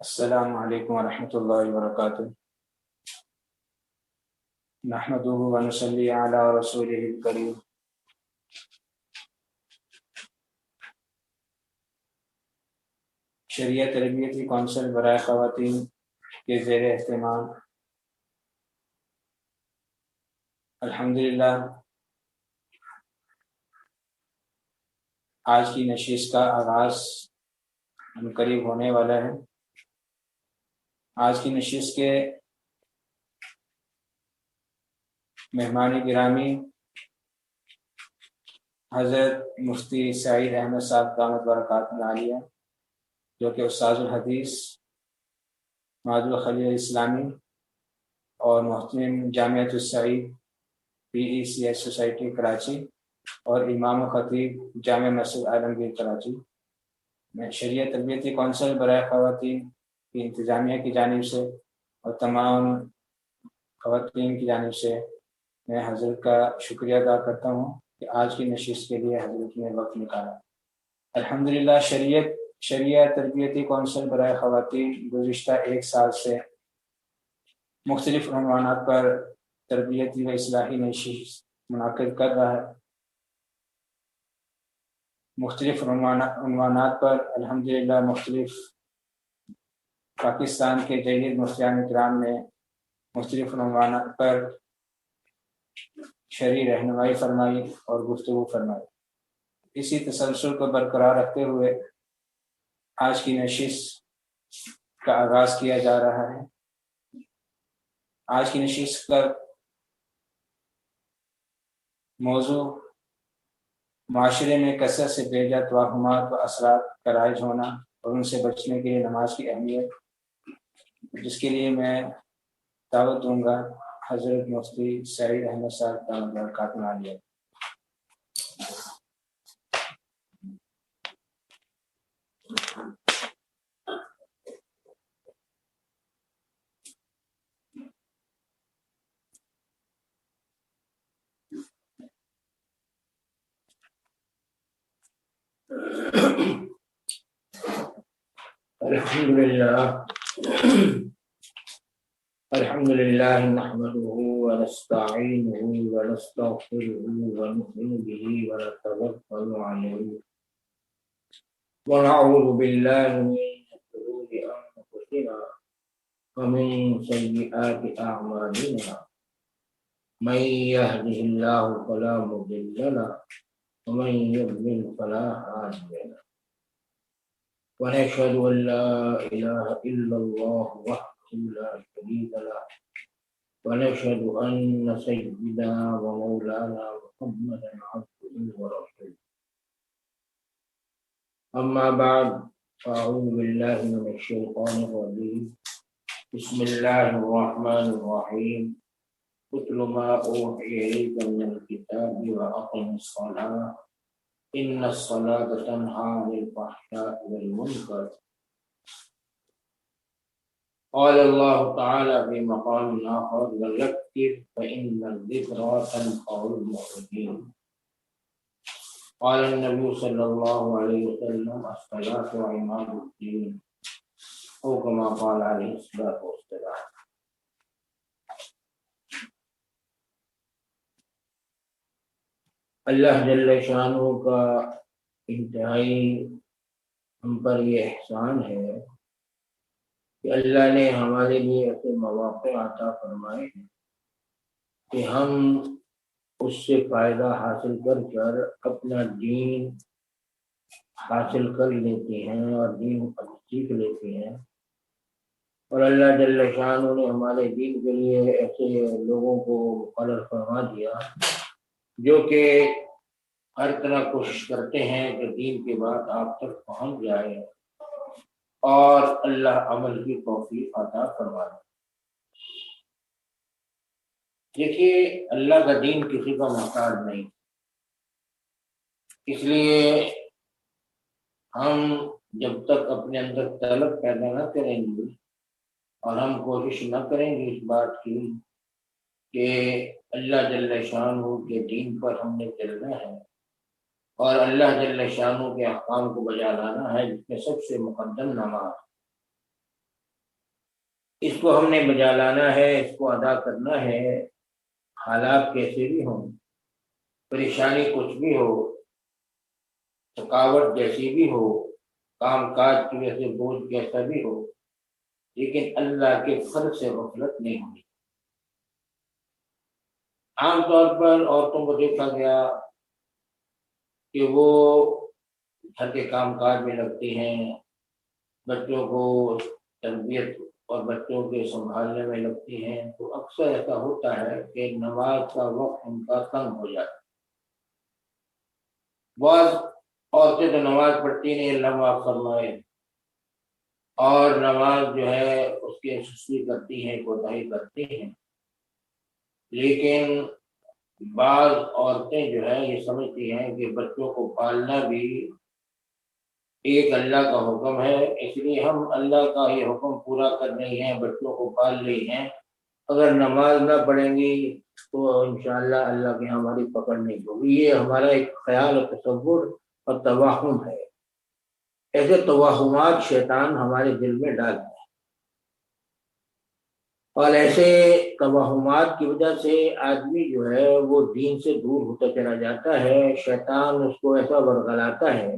السلام علیکم ورحمۃ اللہ وبرکاتہ۔ نحمدہ ونصلی علی رسولہ الکریم۔ شریعت تربیتی کونسل برائے خواتین کے زیر اہتمام الحمدللہ آج کی نشست کا آغاز قریب ہونے والا ہے۔ آج کی نشست کے مہمان گرامی حضرت مفتی سعید احمد صاحب دامت برکاتہ العالیہ، جو کہ استاذ الحدیث معاذ الخلیل الاسلامی اور محترم جامعۃ السعید PECS سوسائٹی کراچی اور امام و خطیب جامع مسجد عالمگیر کراچی میں شریعت تربیتی کونسل برائے خواتین کی انتظامیہ کی جانب سے اور تمام خواتین کی جانب سے میں حضرت کا شکریہ ادا کرتا ہوں کہ آج کی نشست کے لیے حضرت نے وقت نکالا۔ الحمدللہ شریعت تربیتی کونسل برائے خواتین گزشتہ ایک سال سے مختلف عنوانات پر تربیتی و اصلاحی نشست منعقد کر رہا ہے۔ مختلف عنوانات پر الحمدللہ مختلف پاکستان کے جدید مفتیان کرام نے مختلف عنوانات پر شرعی رہنمائی فرمائی اور گفتگو فرمائی۔ اسی تسلسل کو برقرار رکھتے ہوئے آج کی نشست کا آغاز کیا جا رہا ہے۔ آج کی نشست کا موضوع معاشرے میں کثرت سے بے جا توہمات و اثرات کا رائج ہونا اور ان سے بچنے کے لیے نماز کی اہمیت، جس کے لیے میں دعوت دوں گا حضرت مفتی سعید احمد صاحب دامت برکاتہ العالیہ۔ الحمد لله نحمده ونستعينه ونستغفره ونؤمن به ونتوكل عليه ونعوذ بالله من شرور أنفسنا ومن سيئات أعمالنا، من يهده الله فلا مضل له ومن يضلل فلا هادي له، ونشهد أن لا إله إلا الله وحده لا شريك له، ونشهد أن سيدنا ومولانا محمدا عبده ورسوله. أما بعد، فأعوذ بالله من الشيطان الرجيم. بسم الله الرحمن الرحيم. اتل ما أوحي إليك من الكتاب وأقم الصلاة إن الصلاة تنهى عن الفحشاء والمنكر. قال الله تعالى في مقام آخر: وذكر فإن الذكرى تنفع المؤمنين. قال النبي صلى الله عليه وسلم: الصلاة عماد الدين، أو كما قال عليه الصلاة والسلام. اللہ جل شانہ کا انتہائی ہم پر یہ احسان ہے کہ اللہ نے ہمارے لیے ایسے مواقع عطا فرمائے ہیں کہ ہم اس سے فائدہ حاصل کر اپنا دین حاصل کر لیتے ہیں اور دین سیکھ لیتے ہیں۔ اور اللہ جل شانہ نے ہمارے دین کے لیے ایسے لوگوں کو مقرر فرما دیا جو کہ ہر طرح کوشش کرتے ہیں کہ دین کی بات آپ تک پہنچ جائے اور اللہ عمل کی توفیق عطا فرما دے۔ دیکھیے، اللہ کا دین کسی کا محتاج نہیں، اس لیے ہم جب تک اپنے اندر طلب پیدا نہ کریں گے اور ہم کوشش نہ کریں گے اس بات کی کہ اللہ جل شانہ کے دین پر ہم نے چلنا ہے اور اللہ جل شانہ کے احکام کو بجا لانا ہے، جس میں سب سے مقدم نماز، اس کو ہم نے بجا لانا ہے، اس کو ادا کرنا ہے، حالات کیسے بھی ہوں، پریشانی کچھ بھی ہو، تھکاوٹ جیسی بھی ہو، کام کاج کی وجہ سے بوجھ کیسا بھی ہو، لیکن اللہ کے فضل سے غفلت نہیں ہونی۔ عام طور پر عورتوں کو دیکھا گیا کہ وہ گھر کے کام کاج میں لگتی ہیں، بچوں کو تربیت اور بچوں کے سنبھالنے میں لگتی ہیں، تو اکثر ایسا ہوتا ہے کہ نماز کا وقت ان کا تنگ ہو جاتا ہے۔ بعض عورتیں تو نماز پڑھتی نہیں، اللہ معاف فرمائے، اور نماز جو ہے اس کی سستی کرتی ہیں، کوتاہی کرتی ہیں، لیکن بعض عورتیں جو ہے یہ سمجھتی ہیں کہ بچوں کو پالنا بھی ایک اللہ کا حکم ہے، اس لیے ہم اللہ کا یہ حکم پورا کر رہی ہیں، بچوں کو پال رہی ہیں، اگر نماز نہ پڑھیں گی تو انشاءاللہ اللہ کی ہماری پکڑ نہیں ہوگی۔ یہ ہمارا ایک خیال و تصور اور توہم ہے۔ ایسے توہمات شیطان ہمارے دل میں ڈالتا ہے، اور ایسے توہمات کی وجہ سے آدمی جو ہے وہ دین سے دور ہوتا چلا جاتا ہے۔ شیطان اس کو ایسا ورگلاتا ہے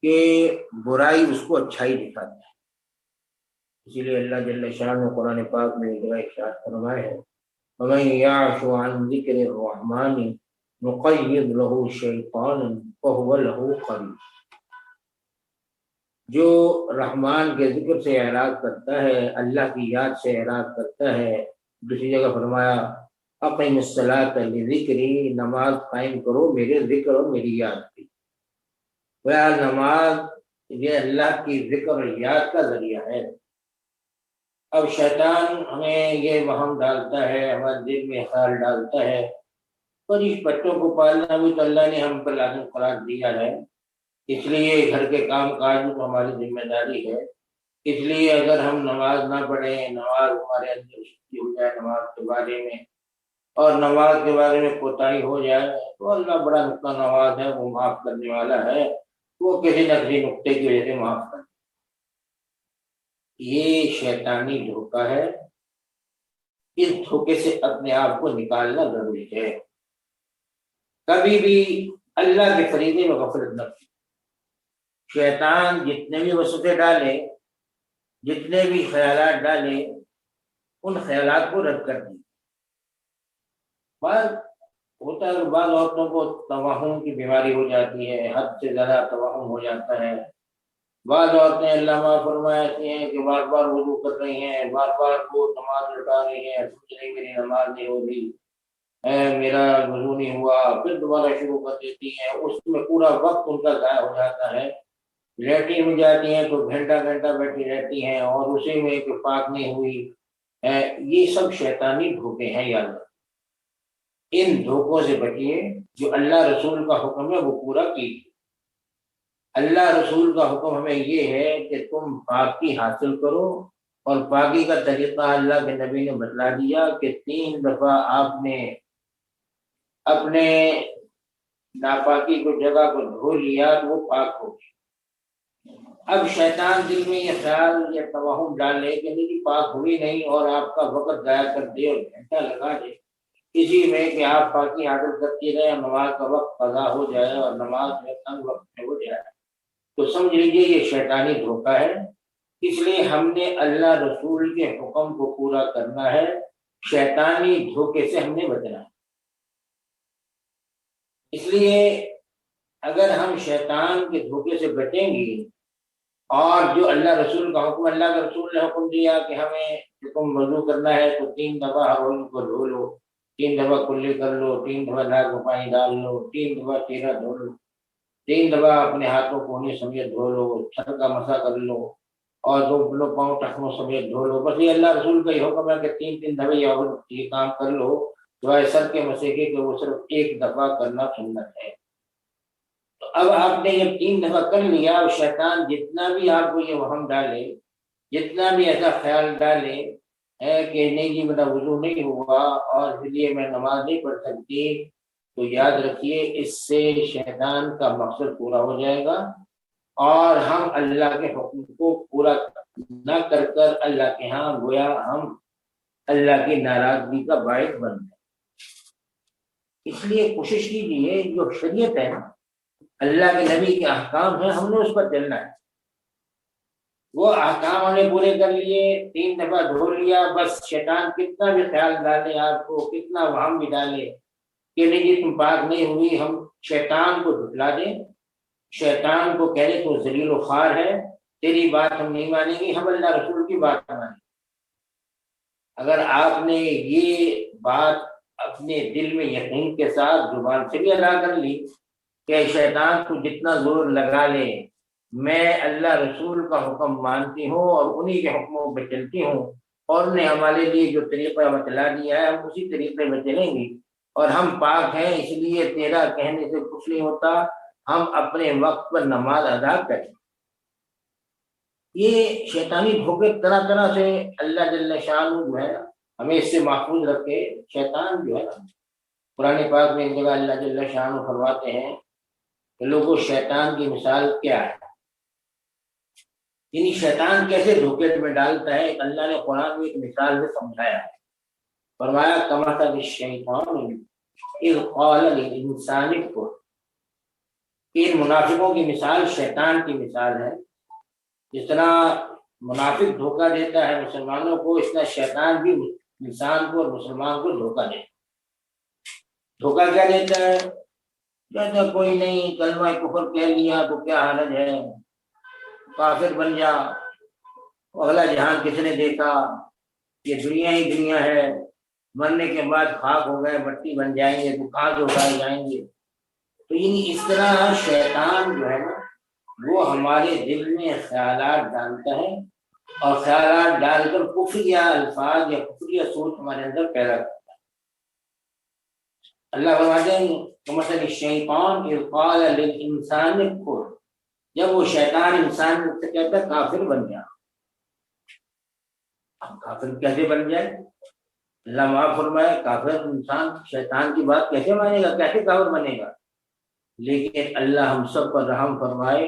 کہ برائی اس کو اچھائی دکھاتا ہے۔ اسی لیے اللہ جل شانہ قرآن پاک میں ارشاد فرمایا ہے، وَمَن يَعْشُ عَن ذِكْرِ الرَّحْمَنِ نُقَيِّضْ لَهُ شَيْطَانًا فَهُوَ لَهُ قَرِينٌ۔ جو رحمان کے ذکر سے اعراض کرتا ہے، اللہ کی یاد سے اعراض کرتا ہے، دوسری جگہ فرمایا اقیم الصلاۃ لذکری، نماز قائم کرو میرے ذکر اور میری یاد کی۔ نماز یہ اللہ کی ذکر اور یاد کا ذریعہ ہے۔ اب شیطان ہمیں یہ وہم ڈالتا ہے، ہمارے دل میں خیال ڈالتا ہے، اور اس بچوں کو پالنا بھی تو اللہ نے ہم پر لازم قرار دیا ہے، اس لیے گھر کے کام کاج میں تو ہماری ذمہ داری ہے، اس لیے اگر ہم نماز نہ پڑھیں، نماز ہمارے اندر سستی ہو جائے نماز کے بارے میں، اور نماز کے بارے میں کوتاہی ہو جائے، تو اللہ بڑا نقطہ نواز ہے، وہ معاف کرنے والا ہے، وہ کسی نہ کسی نقطے کی وجہ سے معاف کر۔ یہ شیطانی دھوکہ ہے، اس دھوکے سے اپنے آپ کو نکالنا ضروری ہے۔ کبھی بھی اللہ کے فریضے میں غفلت نہ کی۔ شیطان جتنے بھی وسوسے ڈالے، جتنے بھی خیالات ڈالے، ان خیالات کو رد کر دی۔ بعض ہوتا ہے، بعض عورتوں کو توہم کی بیماری ہو جاتی ہے، حد سے زیادہ توہم ہو جاتا ہے۔ بعض عورتیں اللہ معاف فرمائے ایسی ہیں کہ بار بار وضو کر رہی ہیں، بار بار وہ نماز لٹا رہی ہیں، سوچ رہی میری نماز نہیں ہو رہی ہے، میرا وضو نہیں ہوا، پھر دوبارہ شروع کر دیتی ہیں، اس میں پورا وقت ان کا ضائع ہو جاتا ہے۔ لیٹرین میں جاتی ہیں تو گھنٹہ گھنٹہ بیٹھی رہتی ہیں، اور اسی میں کہ پاک نہیں ہوئی ہے۔ یہ سب شیطانی دھوکے ہیں، یاد رکھیں۔ ان دھوکوں سے بچیے، جو اللہ رسول کا حکم ہے وہ پورا کیجیے۔ اللہ رسول کا حکم ہمیں یہ ہے کہ تم پاکی حاصل کرو، اور پاکی کا طریقہ اللہ کے نبی نے بتلا دیا کہ 3 دفعہ آپ نے اپنے ناپاکی کو جگہ کو دھو لیا تو وہ پاک ہو گئی۔ اب شیطان دل میں یہ خیال یا توہم ڈالے کہ میری پاک ہوئی نہیں، اور آپ کا وقت ضائع کر دے اور گھنٹہ لگا دے اسی میں کہ آپ پاکی حاصل کرتی رہے، نماز کا وقت قضا ہو جائے اور نماز میں تنگ وقت میں ہو جائے، تو سمجھ لیجیے یہ شیطانی دھوکہ ہے۔ اس لیے ہم نے اللہ رسول کے حکم کو پورا کرنا ہے، شیطانی دھوکے سے ہم نے بچنا ہے۔ اس لیے اگر ہم شیطان کے دھوکے سے بچیں گے، اور جو اللہ رسول کا حکم، اللہ کے رسول نے حکم دیا کہ ہمیں تم وضو کرنا ہے تو 3 دفعہ ہر روز کو دھو لو، 3 دفعہ کلی کر لو، 3 دفعہ ناک میں پانی ڈال لو، 3 دفعہ چہرہ دھو لو، 3 دفعہ اپنے ہاتھوں کو انہیں سمیت دھو لو، سر کا مسا کر لو، اور 2 پاؤں ٹخنوں سمیت دھو لو۔ بس یہ اللہ رسول کا یہ حکم ہے کہ 3 دفعہ یہ کام کر لو، جو سر کے مسے کے کہ وہ صرف 1 دفعہ کرنا سنت ہے۔ تو اب آپ نے جب 3 دفعہ کر لیا، اور شیطان جتنا بھی آپ کو یہ وہم ڈالے، جتنا بھی ایسا خیال ڈالے ہے کہ نہیں جی میرا وضو نہیں ہوا اور اس لیے میں نماز نہیں پڑھ سکتی، تو یاد رکھیے اس سے شیطان کا مقصد پورا ہو جائے گا، اور ہم اللہ کے حکم کو پورا نہ کر کر اللہ کے ہاں گویا ہم اللہ کی ناراضگی کا باعث بن گئے۔ اس لیے کوشش کیجیے جو شریعت ہے، اللہ کے نبی کے احکام ہیں، ہم نے اس پر چلنا ہے۔ وہ احکام ہم نے پورے کر لیے، 3 دفعہ دھو لیا، بس شیطان کتنا بھی خیال ڈالے آپ کو، کتنا وہم بھی ڈالے کہ نہیں جی تم پاک نہیں ہوئی، ہم شیطان کو جھٹلا دیں، شیطان کو کہہ دیں تو ذلیل و خوار ہے، تیری بات ہم نہیں مانیں گے، ہم اللہ رسول کی بات مانیں گے۔ اگر آپ نے یہ بات اپنے دل میں یقین کے ساتھ زبان سے بھی ادا کر لی کہ شیطان کو جتنا زور لگا لے، میں اللہ رسول کا حکم مانتی ہوں اور انہی کے حکموں پہ چلتی ہوں، اور نے ہمارے لیے جو طریقہ بتلا دیا ہے ہم اسی طریقے میں چلیں گی، اور ہم پاک ہیں اس لیے تیرا کہنے سے کچھ نہیں ہوتا، ہم اپنے وقت پر نماز ادا کریں۔ یہ شیطانی دھوکے طرح طرح سے اللہ جل شانہ جو ہے ہمیں اس سے محفوظ رکھے۔ شیطان جو ہے قرآن پاک میں ایک جگہ اللہ جل شانہ فرماتے ہیں کہ لوگوں شیطان کی مثال کیا ہے، یعنی شیطان کیسے دھوکے میں ڈالتا ہے، اللہ نے قرآن میں ایک مثال سے سمجھایا ہے۔ فرمایا کمثل الشیطان اذ قال للانسان اکفر، ان منافقوں کی مثال شیطان کی مثال ہے۔ جس طرح منافق دھوکہ دیتا ہے مسلمانوں کو، اس طرح شیطان بھی انسان کو اور مسلمان کو دھوکہ دیتا ہے۔ دھوکہ کیا دیتا ہے؟ کہتا کوئی نہیں، کلمہ کفر کہہ لیا تو کیا حرج ہے، کافر بن جا، اگلا جہان کس نے دیکھا، یہ دنیا ہی دنیا ہے، مرنے کے بعد خاک ہو گئے مٹی بن جائیں گے تو کہاں سے اٹھائے جائیں گے۔ تو یعنی اس طرح شیطان جو ہے نا وہ ہمارے دل میں خیالات ڈالتا ہے، اور خیالات ڈال کر کفریہ الفاظ یا کفریہ سوچ ہمارے اندر پیدا کرتا ہے۔ اللہ فرماتے ہیں کمثل الشیطان اذ قال للانسان اکفر، جب وہ شیطان انسان سے کہتا ہے کافر بن جا۔ اب کافر کیسے بن جائے؟ اللہ معاف فرمائے، کافر انسان شیطان کی بات کیسے مانے گا، کیسے کافر بنے گا؟ لیکن اللہ ہم سب پر رحم فرمائے،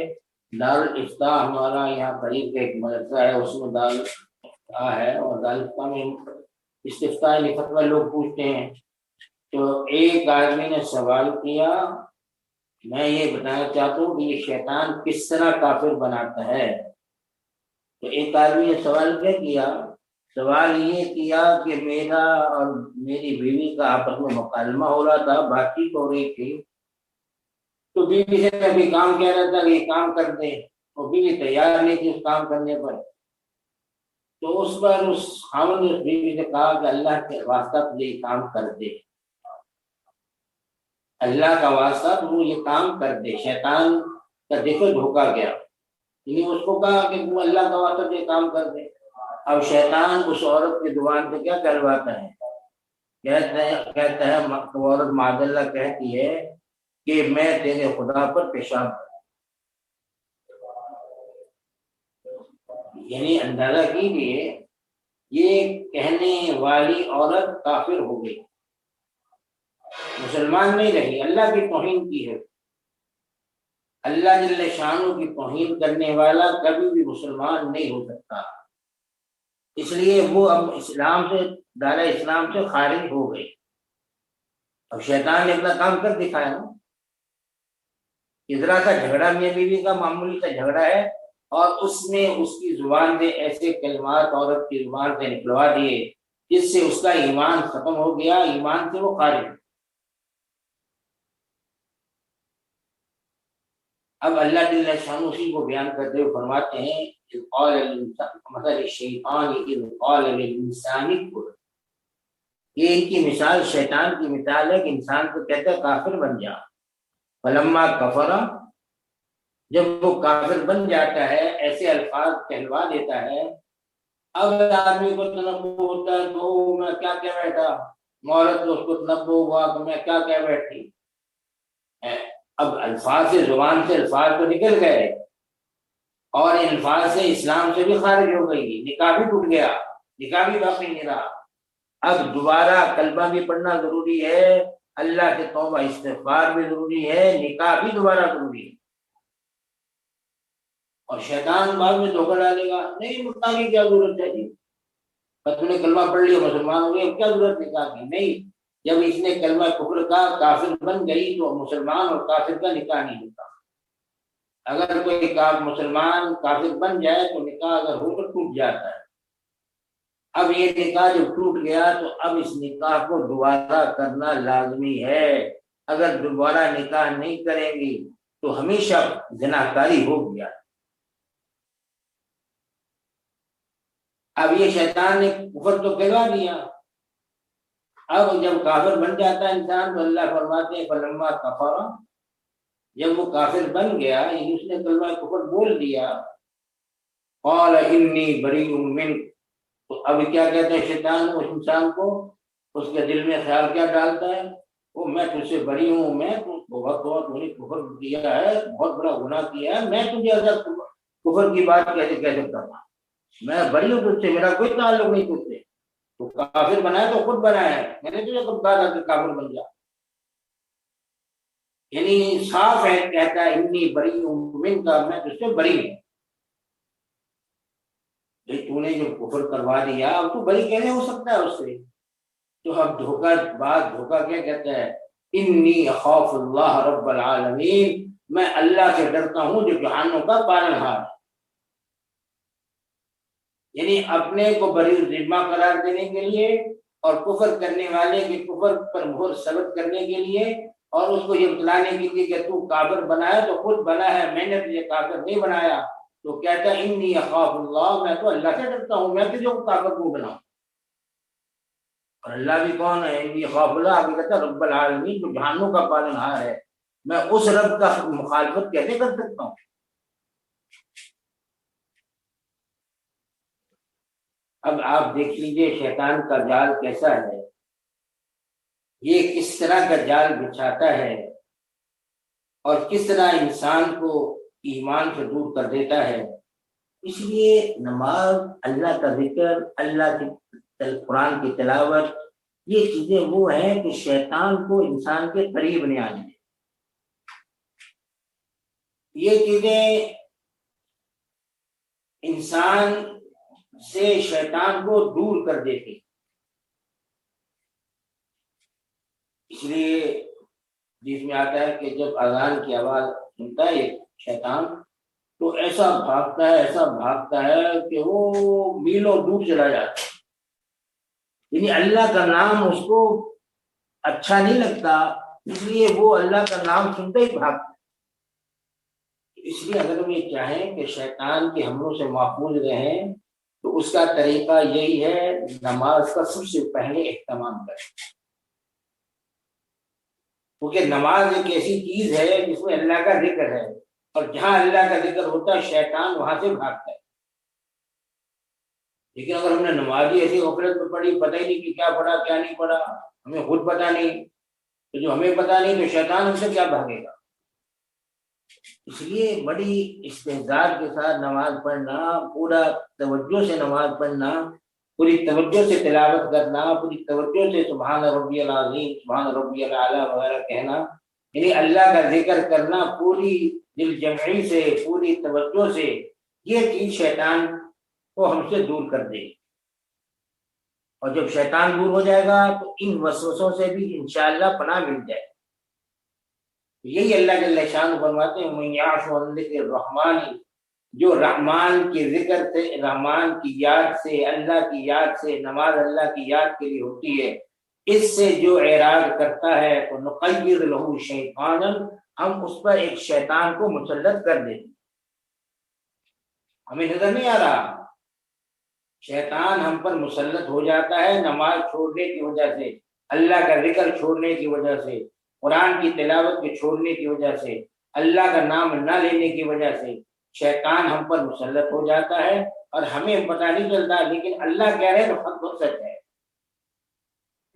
دارالافتاء ہمارا یہاں قریب کا ایک مدرسہ ہے، اس میں دارالافتاء ہے، اور دارالافتاء میں استفتاء فتویٰ لوگ پوچھتے ہیں۔ تو ایک آدمی نے سوال کیا، میں یہ بتانا چاہتا ہوں کہ یہ شیطان کس طرح کافر بناتا ہے۔ تو ایک آدمی نے سوال کیا کیا؟ سوال یہ کیا کہ میرا اور میری بیوی کا آپس میں مکالمہ ہو رہا تھا، بات چیت ہو رہی تھی، تو بیوی سے ابھی کام کہہ رہا تھا کہ یہ کام کر دے، اور بیوی تیار نہیں تھی اس کام کرنے پر۔ تو اس پر اس خاوند نے اس بیوی سے کہا کہ اللہ کے واسطہ تجھے یہ کام کر دے، اللہ کا واسطہ تو یہ کام کر دے۔ شیطان کا دیکھو دھوکہ گیا، یعنی اس کو کہا کہ تم اللہ کا واسطہ یہ کام کر دے۔ اب شیطان اس عورت کی زبان سے کیا کرواتا ہے؟ کہتا ہے وہ عورت معاذ اللہ کہتی ہے کہ میں تیرے خدا پر پیشاب کروں۔ یعنی اندازہ کیجیے یہ کہنے والی عورت کافر ہو گئی، مسلمان نہیں رہی، اللہ کی توہین کی ہے۔ اللہ جل شانہ کی توہین کرنے والا کبھی بھی مسلمان نہیں ہو سکتا، اس لیے وہ اب اسلام سے، دائرہ اسلام سے خارج ہو گئی۔ اب شیطان نے اپنا کام کر دکھایا نا، ذرا سا جھگڑا میاں بیوی کا معمولی سا جھگڑا ہے، اور اس نے اس کی زبان سے ایسے کلمات عورت کی زبان سے نکلوا دیے جس سے اس کا ایمان ختم ہو گیا، ایمان سے وہ خارج۔ اب اللہ جل شانہ اسی کو بیان کرتے ہوئے فرماتے ہیں مثل الشیطان اذ قال للانسان اکفر، یہ ان کی مثال شیطان کی مثال ہے کہ انسان کو کہتا ہے کافر بن جا۔ فلما کفر، جب وہ کافر بن جاتا ہے، ایسے الفاظ کہلوا دیتا ہے، اب آدمی کو تنبؤ ہوتا ہے تو میں کیا کہہ بیٹھا، عورت کو اس کو تنبؤ ہوا کہ میں کیا کہہ بیٹھی۔ اب الفاظ سے، زبان سے الفاظ تو نکل گئے، اور ان الفاظ سے اسلام سے بھی خارج ہو گئی، نکاح بھی ٹوٹ گیا، نکاح بھی باقی نہیں رہا۔ اب دوبارہ کلمہ بھی پڑھنا ضروری ہے، اللہ کے توبہ استغفار بھی ضروری ہے، نکاح بھی دوبارہ ضروری ہے۔ اور شیطان بعد میں دھوکہ ڈالے گا، نہیں نکاح کی کیا ضرورت ہے جی، تم نے کلمہ پڑھ لیا مسلمان ہو گئے، اب کیا ضرورت نکاح کی؟ نہیں، جب اس نے کلمہ کفر کا کافر بن گئی تو مسلمان اور کافر کا نکاح نہیں ہوتا۔ اگر کوئی مسلمان کافر بن جائے تو نکاح اگر ہو تو ٹوٹ جاتا ہے۔ اب یہ نکاح جب ٹوٹ گیا تو اب اس نکاح کو دوبارہ کرنا لازمی ہے۔ اگر دوبارہ نکاح نہیں کریں گی تو ہمیشہ زناکاری ہو گیا۔ اب یہ شیطان نے کفر تو کہلوا دیا، اب جب کافر بن جاتا ہے انسان تو اللہ فرماتے ہیں فلما کفر، جب وہ کافر بن گیا یعنی اس نے کلمہ کفر بول دیا، قال انی بریء منک، تو اب کیا کہتے ہیں شیطان اس انسان کو، اس کے دل میں خیال کیا ڈالتا ہے، وہ میں تجھ سے بری ہوں، میں بہت نے کفر کیا ہے، بہت بڑا گناہ کیا ہے، میں تجھے اگر کفر کی بات کیسے کہہ سکتا ہوں، میں بری ہوں تجھ سے، میرا کوئی تعلق نہیں تجھ سے، تو کافر بنایا تو خود بنایا ہے، میں نے تجھے کب کہا تھا کہ کافر بن جا؟ یعنی صاف ہے، کہتا ہے انی بری منک، میں تجھ سے بری ہوں، تو نے جو کفر کروا دیا اب تو بری کیسے ہو سکتا ہے اس سے؟ تو اب دھوکہ کیا کہتا ہے، انی اخاف اللہ رب العالمین، میں اللہ سے ڈرتا ہوں جو جہانوں کا پالنہار ہے۔ یعنی اپنے کو بری ذمہ قرار دینے کے لیے اور کفر کرنے والے کے کفر پر مہر ثبت کرنے کے لیے اور اس کو یہ بتلانے کے لیے کہ تو کافر بنایا تو خود بنا ہے، میں نے تجھے کافر نہیں بنایا، تو کہتا ہے انی اخاف اللہ، میں تو اللہ سے ڈرتا ہوں، میں تجھے کافر کیوں بناؤں؟ اور اللہ بھی کون ہے؟ انی اخاف اللہ، آگے کہتا ہے رب العالمین، جو جہانوں کا پالنہار ہے، میں اس رب کا مخالفت کیسے کر سکتا ہوں؟ اب آپ دیکھ لیجئے شیطان کا جال کیسا ہے، یہ کس طرح کا جال بچھاتا ہے اور کس طرح انسان کو ایمان سے دور کر دیتا ہے۔ اس لیے نماز، اللہ کا ذکر، اللہ کی قرآن کی تلاوت، یہ چیزیں وہ ہیں کہ شیطان کو انسان کے قریب نہیں آنے دیں۔ یہ چیزیں انسان سے شیطان کو دور کر دیتی، اس لیے جس میں آتا ہے کہ جب اذان کی آواز سنتا ہے شیطان تو ایسا بھاگتا ہے کہ وہ میلوں دور چلا جاتا ہے، یعنی اللہ کا نام اس کو اچھا نہیں لگتا، اس لیے وہ اللہ کا نام سنتے ہی بھاگتا ہے۔ اس لیے اگر ہم یہ چاہیں کہ شیطان کے حملوں سے محفوظ رہیں تو اس کا طریقہ یہی ہے، نماز کا سب سے پہلے اہتمام کریں، کیونکہ نماز ایک ایسی چیز ہے جس میں اللہ کا ذکر ہے، اور جہاں اللہ کا ذکر ہوتا ہے شیطان وہاں سے بھاگتا ہے۔ لیکن اگر ہم نے نماز ہی ایسی غفلت میں پڑھی، پتہ ہی نہیں کہ کیا پڑھا کیا نہیں پڑھا، ہمیں خود پتہ نہیں، تو جو ہمیں پتہ نہیں تو شیطان ہم سے کیا بھاگے گا؟ اس لیے بڑی استحضار کے ساتھ نماز پڑھنا، پورا توجہ سے نماز پڑھنا، پوری توجہ سے تلاوت کرنا، پوری توجہ سے سبحان ربی العظیم، سبحان ربی الاعلیٰ وغیرہ کہنا، یعنی اللہ کا ذکر کرنا پوری دل جمعی سے، پوری توجہ سے، یہ چیز شیطان کو ہم سے دور کر دے۔ اور جب شیطان دور ہو جائے گا تو ان وسوسوں سے بھی انشاءاللہ پناہ مل جائے۔ یہی اللہ جل شانہ فرماتے ہیں من یعش عن ذکر الرحمن، جو رحمان کے ذکر سے، رحمان کی یاد سے، اللہ کی یاد سے، نماز اللہ کی یاد کے لیے ہوتی ہے، اس سے جو اعراض کرتا ہے تو نقید لہ شیطانا، ہم اس پر ایک شیطان کو مسلط کر دیتے۔ ہمیں نظر نہیں آ رہا، شیطان ہم پر مسلط ہو جاتا ہے نماز چھوڑنے کی وجہ سے، اللہ کا ذکر چھوڑنے کی وجہ سے، قرآن کی تلاوت کے چھوڑنے کی وجہ سے، اللہ کا نام نہ لینے کی وجہ سے شیطان ہم پر مسلط ہو جاتا ہے اور ہمیں پتہ نہیں چلتا، لیکن اللہ کہہ رہے ہیں تو حق بہت سچ ہے۔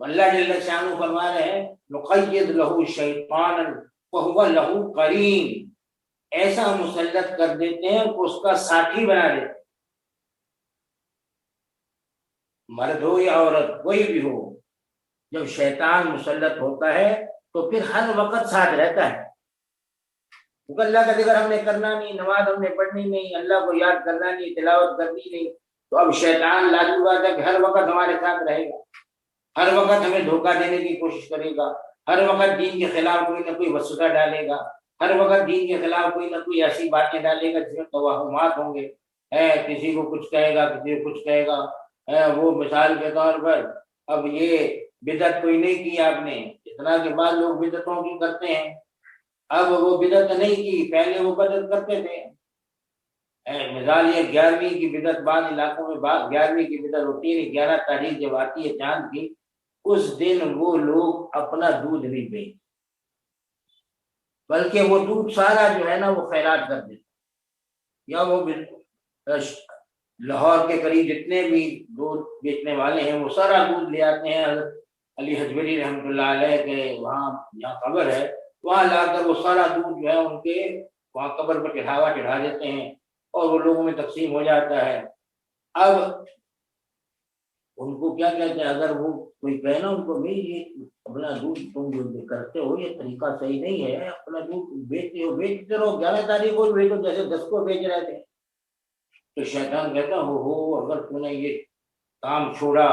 اللہ جل شانہ فرما رہے ہیں نقید لہ شیطانا فہو لہ قرین، ایسا مسلط کر دیتے ہیں کہ اس کا ساتھی بنا دیتے ہیں، مرد ہو یا عورت کوئی بھی ہو، جب شیطان مسلط ہوتا ہے تو پھر ہر وقت ساتھ رہتا ہے۔ کیونکہ اللہ کا ذکر ہم نے کرنا نہیں، نماز ہم نے پڑھنی نہیں، اللہ کو یاد کرنا نہیں، تلاوت کرنی نہیں، تو اب شیطان لازمی بات ہے کہ ہر وقت ہمارے ساتھ رہے گا، ہر وقت ہمیں دھوکہ دینے کی کوشش کرے گا، ہر وقت دین کے خلاف کوئی نہ کوئی وسوسہ ڈالے گا، ہر وقت دین کے خلاف کوئی نہ کوئی ایسی باتیں ڈالے گا جس میں توہمات ہوں گے، کسی کو کچھ کہے گا، کسی کو کچھ کہے گا، وہ مثال کے طور پر اب یہ بدعت کوئی نہیں کی آپ نے، اتنا کے بعد لوگ بدعتوں کی کرتے ہیں، اب وہ بدعت نہیں کی، پہلے وہ بدعت کرتے تھے، مثال یہ 11ویں کی بدعت، بعض علاقوں میں 11ویں کی بدعت ہوتی ہے، 11 تاریخ جب آتی ہے چاند کی، اس دن وہ لوگ اپنا دودھ نہیں بیچتے، بلکہ وہ دودھ سارا جو ہے نا وہ خیرات کر دیتے، یا وہ لاہور کے قریب جتنے بھی دودھ بیچنے والے ہیں وہ سارا دودھ لے آتے ہیں حضرت علی حجویری رحمۃ اللہ علیہ کے وہاں جہاں قبر ہے، وہاں لا کر وہ سارا دودھ جو ہے ان کے وہاں قبر پر چڑھا دیتے ہیں اور وہ لوگوں میں تقسیم ہو جاتا ہے۔ اب ان کو کیا کہتے ہیں، اگر وہ کوئی کہنا ان کو نہیں یہ اپنا دودھ تم جو کرتے ہو یہ طریقہ صحیح نہیں ہے، اپنا دودھ بیچتے رہو، 11 تاریخ کو بیچو جیسے 10 کو بیچ رہے تھے، تو شیطان کہتا ہو اگر تو نے یہ کام چھوڑا،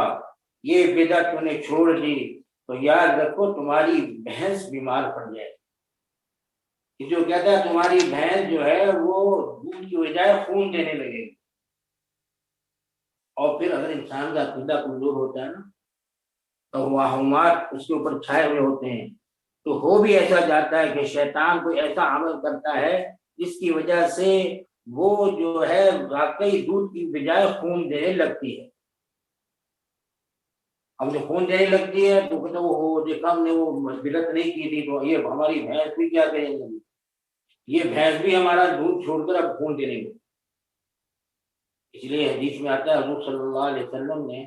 یہ بدعت تو نے چھوڑ دی تو یاد رکھو تمہاری بھینس بیمار پڑ جائے، جو کہتا ہے تمہاری بھینس جو ہے وہ دودھ کی بجائے خون دینے لگے گی، اور پھر اگر انسان کا عقیدہ کمزور ہوتا ہے نا توہمات اس کے اوپر چھائے ہوئے ہوتے ہیں، تو ہو بھی ایسا جاتا ہے کہ شیطان کوئی ایسا عمل کرتا ہے جس کی وجہ سے وہ جو ہے واقعی دودھ کی بجائے خون دینے لگتی ہے، اب جو خون دینے لگتی ہے تو کہتے وہ دیکھا ہم نے وہ بدعت نہیں کی تھی تو یہ ہماری بھینس بھی کیا کریں گے، یہ بھینس بھی ہمارا دودھ چھوڑ کر اب خون دینے لگی، اس لیے حدیث میں آتا ہے حضور صلی اللہ علیہ وسلم نے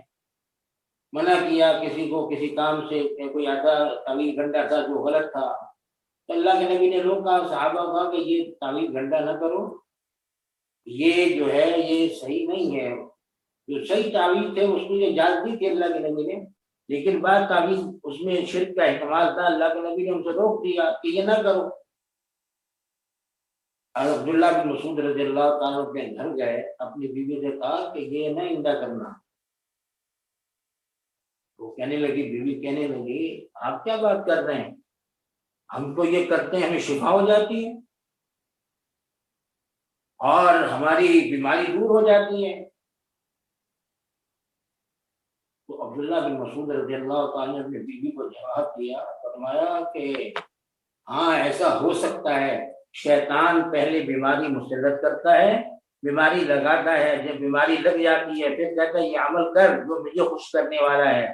منع کیا کسی کو کسی کام سے، کوئی ایسا تعویذ گھنٹا تھا جو غلط تھا، تو اللہ کے نبی نے روکا، صحابہ کہا کہ یہ تعویذ گھنٹا نہ کرو، یہ جو ہے یہ صحیح نہیں ہے، جو صحیح تعویذ تھے اس کو اجازت دی تھی اللہ کے نبی نے، لیکن بعض تعویذ اس میں شرک کا احتمال تھا، اللہ کے نبی نے ان سے روک دیا کہ یہ نہ کرو۔ عبداللہ بن مسعود رضی اللہ تعالیٰ کے گھر گئے، اپنی بیوی سے کہا کہ یہ نہ آئندہ کرنا، وہ کہنے لگی، بیوی کہنے لگی آپ کیا بات کر رہے ہیں، ہم تو یہ کرتے ہیں ہمیں شفا ہو جاتی ہے اور ہماری بیماری دور ہو جاتی ہے۔ تو عبداللہ بن مسعود رضی اللہ تعالیٰ نے اپنی بیوی کو جواب دیا، فرمایا کہ ہاں ایسا ہو سکتا ہے، شیطان پہلے بیماری مسلط کرتا ہے، بیماری لگاتا ہے، جب بیماری لگ جاتی ہے پھر کہتا ہے یہ عمل کر جو مجھے خوش کرنے والا ہے،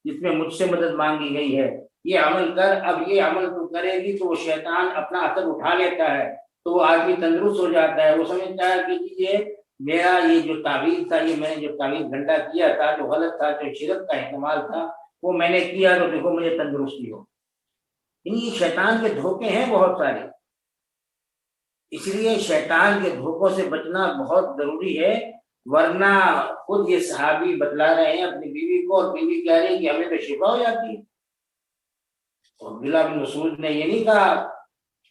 جس میں مجھ سے مدد مانگی گئی ہے، یہ عمل کر، اب یہ عمل تو کرے گی تو وہ شیطان اپنا اثر اٹھا لیتا ہے، تو وہ آدمی تندرست ہو جاتا ہے، وہ سمجھتا ہے کہ یہ میرا یہ جو تعویذ تھا، یہ میں نے جو تعویذ گھنٹا کیا تھا جو غلط تھا، جو شرک کا احتمال تھا، وہ میں نے کیا تو دیکھو مجھے تندرستی ہو۔ یہ شیطان کے دھوکے ہیں بہت سارے، اس لیے شیطان کے دھوکوں سے بچنا بہت ضروری ہے، ورنہ خود یہ صحابی بتلا رہے ہیں اپنی بیوی کو، اور بیوی کہہ رہی ہے کہ ہمیں تو شفا ہو جاتی ہے۔ عبداللہ بن مسعود نے یہ نہیں کہا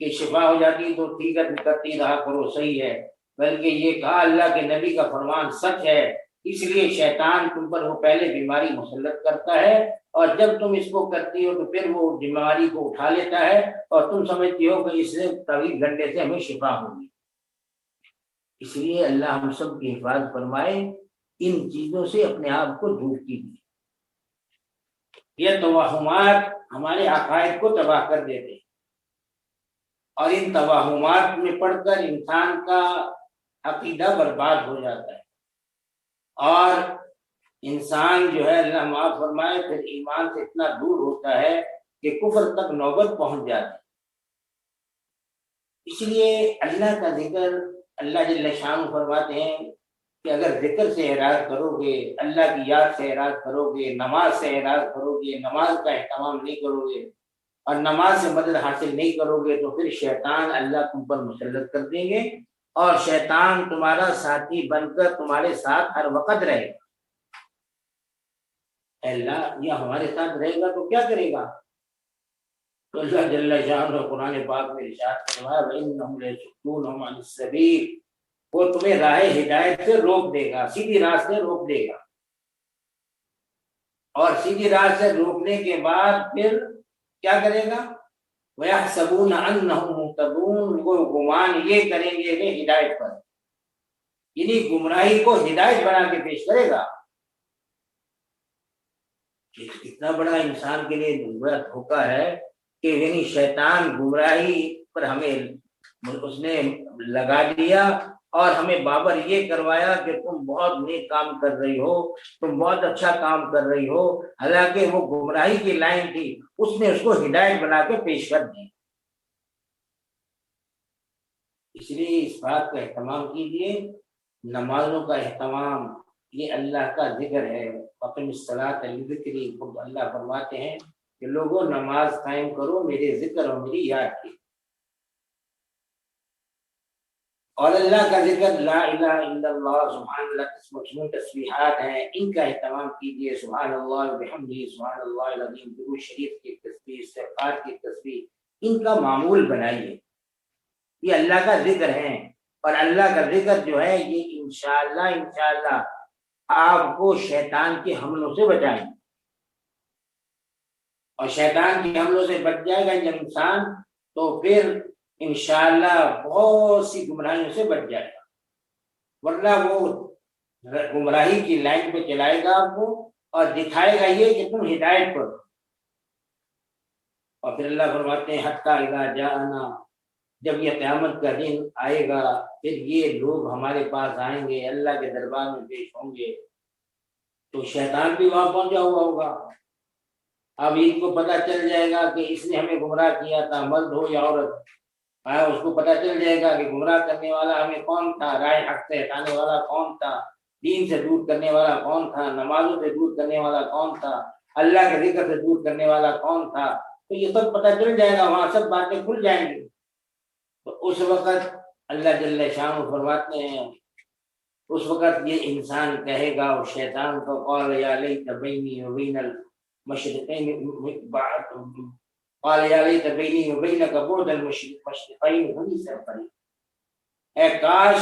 کہ شفا ہو جاتی تو ٹھیک ہے کرتی رہا کرو صحیح ہے، بلکہ یہ کہا اللہ کے نبی کا فرمان سچ ہے، اس لیے شیطان تم پر وہ پہلے بیماری مسلط کرتا ہے، اور جب تم اس کو کرتی ہو تو پھر وہ بیماری کو اٹھا لیتا ہے اور تم سمجھتی ہو کہ اس سے طویل گھنٹے سے ہمیں شفا ہوگی۔ اس لیے اللہ ہم سب کی حفاظت فرمائے، ان چیزوں سے اپنے آپ کو دور کیجیے، یہ توہمات ہمارے عقائد کو تباہ کر دیتے ہیں، اور ان توہمات میں پڑھ کر انسان کا عقیدہ برباد ہو جاتا ہے، اور انسان جو ہے اللہ معاف فرمائے پھر ایمان سے اتنا دور ہوتا ہے کہ کفر تک نوبت پہنچ جاتی ہے۔ اس لیے اللہ کا ذکر، اللہ جل شان فرماتے ہیں کہ اگر ذکر سے اعراض کرو گے، اللہ کی یاد سے اعراض کرو گے، نماز سے اعراض کرو گے، نماز کا اہتمام نہیں کرو گے اور نماز سے مدد حاصل نہیں کرو گے، تو پھر شیطان اللہ تم پر مسلط کر دیں گے، اور شیطان تمہارا ساتھی بن کر تمہارے ساتھ ہر وقت رہے گا۔ اللہ یہ ہمارے ساتھ رہے گا تو کیا کرے گا؟ تو اللہ جل شانہ قرآن پاک میں ارشاد فرمایا وَإِنَّهُمْ لَيَصُدُّونَهُمْ عَنِ السَّبِيلِ، وہ تمہیں راہ ہدایت سے روک دے گا، سیدھی راہ سے روک دے گا، اور سیدھی راہ سے روکنے کے بعد پھر کیا کرے گا؟ وَيَحْسَبُونَ أَنَّهُمْ مُهْتَدُونَ، وہ گمان یہ کریں گے کہ ہدایت پر، یعنی گمراہی کو ہدایت بنا کے پیش کرے گا۔ اتنا بڑا انسان کے لیے بڑا دھوکہ ہے کہ یعنی شیطان گمراہی پر ہمیں اس نے لگا دیا اور ہمیں بابر یہ کروایا کہ تم بہت نیک کام کر رہی ہو، تم بہت اچھا کام کر رہی ہو، حالانکہ وہ گمراہی کی لائن تھی، اس نے اس کو ہدایت بنا کے پیش کر دی۔ اس لیے اس بات کا اہتمام کیجیے، نمازوں کا اہتمام، یہ اللہ کا ذکر ہے۔ وَأَقِمِ الصَّلَاةَ لِذِكْرِي، اللہ فرماتے ہیں کہ لوگوں نماز قائم کرو میرے ذکر اور میری یاد کی۔ اور اللہ کا ذکر لا الہ الا اللہ، سبحان اللہ، مجموع تسبیحات ہیں، ان کا اہتمام کیجیے۔ سبحان اللہ وبحمدہ، سبحان اللہ العظیم، درود شریف کی تسبیح، استغفار کی تسبیح، ان کا معمول بنائیے۔ یہ اللہ کا ذکر ہے، اور اللہ کا ذکر جو ہے یہ انشاءاللہ آپ کو شیطان کے حملوں سے بچائیں گے، اور شیطان کے حملوں سے بچ جائے گا جب انسان، تو پھر انشاءاللہ بہت سی گمراہیوں سے بچ جائے گا، ورنہ وہ گمراہی کی لائن پہ چلائے گا آپ کو اور دکھائے گا یہ کہ تم ہدایت پر۔ اور پھر اللہ فرماتے ہیں حتی اذا جاءنا، جب یہ قیامت کا دن آئے گا پھر یہ لوگ ہمارے پاس آئیں گے، اللہ کے دربار میں پیش ہوں گے، تو شیطان بھی وہاں پہنچا ہوا ہوگا۔ اب ان کو پتہ چل جائے گا کہ اس نے ہمیں گمراہ کیا تھا، مرد ہو یا عورت، اس کو پتہ چل جائے گا کہ گمراہ کرنے والا ہمیں کون تھا، رائے حق سے ہٹانے والا کون تھا، دین سے دور کرنے والا کون تھا، نمازوں سے دور کرنے والا کون تھا، اللہ کے ذکر سے دور کرنے والا کون تھا، تو یہ سب پتہ چل جائے گا، وہاں سب باتیں کھل جائیں گی۔ تو اس وقت اللہ جل شانہ فرماتے ہیں، اس وقت یہ انسان کہے گا اور شیطان کو قال یا لیت بینی وبین المشرقین قال یا لیت بینی وبینک بعد المشرقین ہونی سے قریب، اے کاش